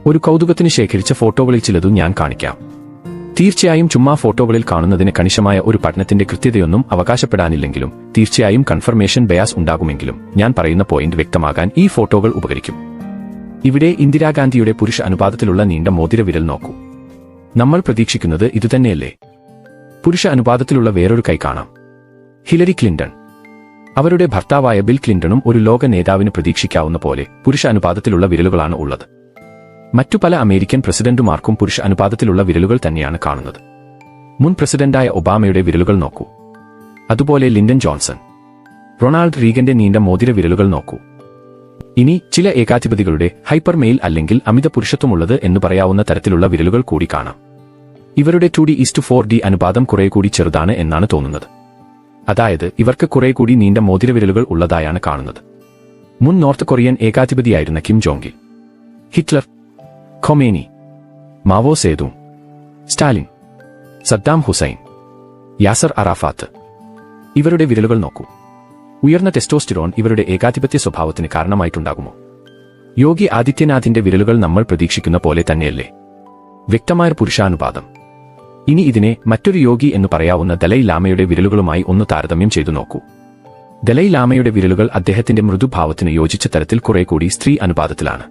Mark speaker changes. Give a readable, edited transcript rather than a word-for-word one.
Speaker 1: ഒരു കൗതുകത്തിന് ശേഖരിച്ച ഫോട്ടോകളിൽ ചിലതും ഞാൻ കാണിക്കാം. തീർച്ചയായും ചുമ്മാ ഫോട്ടോകളിൽ കാണുന്നതിന് കണിശമായ ഒരു പഠനത്തിന്റെ കൃത്യതയൊന്നും അവകാശപ്പെടാനില്ലെങ്കിലും തീർച്ചയായും കൺഫർമേഷൻ ബയാസ് ഉണ്ടാകുമെങ്കിലും ഞാൻ പറയുന്ന പോയിന്റ് വ്യക്തമാകാൻ ഈ ഫോട്ടോകൾ ഉപകരിക്കും. ഇവിടെ ഇന്ദിരാഗാന്ധിയുടെ പുരുഷ അനുപാതത്തിലുള്ള നീണ്ട മോതിരവിരൽ നോക്കൂ. നമ്മൾ പ്രതീക്ഷിക്കുന്നത് ഇതുതന്നെയല്ലേ? പുരുഷ അനുപാതത്തിലുള്ള വേറൊരു കൈ കാണാം. Hillary Clinton. അവരുടെ ഭർത്താവായ ബിൽ ക്ലിന്റണും ഒരു ലോക നേതാവിന് പ്രതീക്ഷിക്കാവുന്ന പോലെ പുരുഷ അനുപാതത്തിലുള്ള വിരലുകളാണ് ഉള്ളത്. മറ്റു പല അമേരിക്കൻ പ്രസിഡന്റുമാർക്കും പുരുഷ അനുപാതത്തിലുള്ള വിരലുകൾ തന്നെയാണ് കാണുന്നത്. മുൻ പ്രസിഡന്റായ ഒബാമയുടെ വിരലുകൾ നോക്കൂ. അതുപോലെ ലിൻഡൻ ജോൺസൺ, റൊണാൾഡ് റീഗന്റെ നീണ്ട മോതിര വിരലുകൾ നോക്കൂ. ഇനി ചില ഏകാധിപതികളുടെ ഹൈപ്പർ മെയിൽ അല്ലെങ്കിൽ അമിത പുരുഷത്വമുള്ളത് എന്ന് പറയാവുന്ന തരത്തിലുള്ള വിരലുകൾ കൂടി കാണാം. ഇവരുടെ 2:4D അനുപാതം കുറെ കൂടി ചെറുതാണ് എന്നാണ് തോന്നുന്നത്. അതായത് ഇവർക്ക് കുറെ കൂടി നീണ്ട മോതിരവിരലുകൾ ഉള്ളതായാണ് കാണുന്നത്. മുൻ നോർത്ത് കൊറിയൻ ഏകാധിപതിയായിരുന്ന Kim Jong Il, Hitler, Khomeini, Mao Zedong, Stalin, Saddam Hussein, Yasser Arafat. ഇവരുടെ വിരലുകൾ നോക്കൂ. ഉയർന്ന ടെസ്റ്റോസ്റ്റിറോൺ ഇവരുടെ ഏകാധിപത്യ സ്വഭാവത്തിന് കാരണമായിട്ടുണ്ടാകുമോ? യോഗി ആദിത്യനാഥിന്റെ വിരലുകൾ നമ്മൾ പ്രതീക്ഷിക്കുന്ന പോലെ തന്നെയല്ലേ? വ്യക്തമായ പുരുഷാനുപാതം. ഇനി ഇതിനെ മറ്റൊരു യോഗി എന്ന് പറയാവുന്ന ദലൈ ലാമയുടെ വിരലുകളുമായി ഒന്ന് താരതമ്യം ചെയ്തു നോക്കൂ. ദലൈ ലാമയുടെ വിരലുകൾ അദ്ദേഹത്തിന്റെ മൃദുഭാവത്തിന് യോജിച്ച തരത്തിൽ കുറെ കൂടി സ്ത്രീ അനുപാതത്തിലാണ്.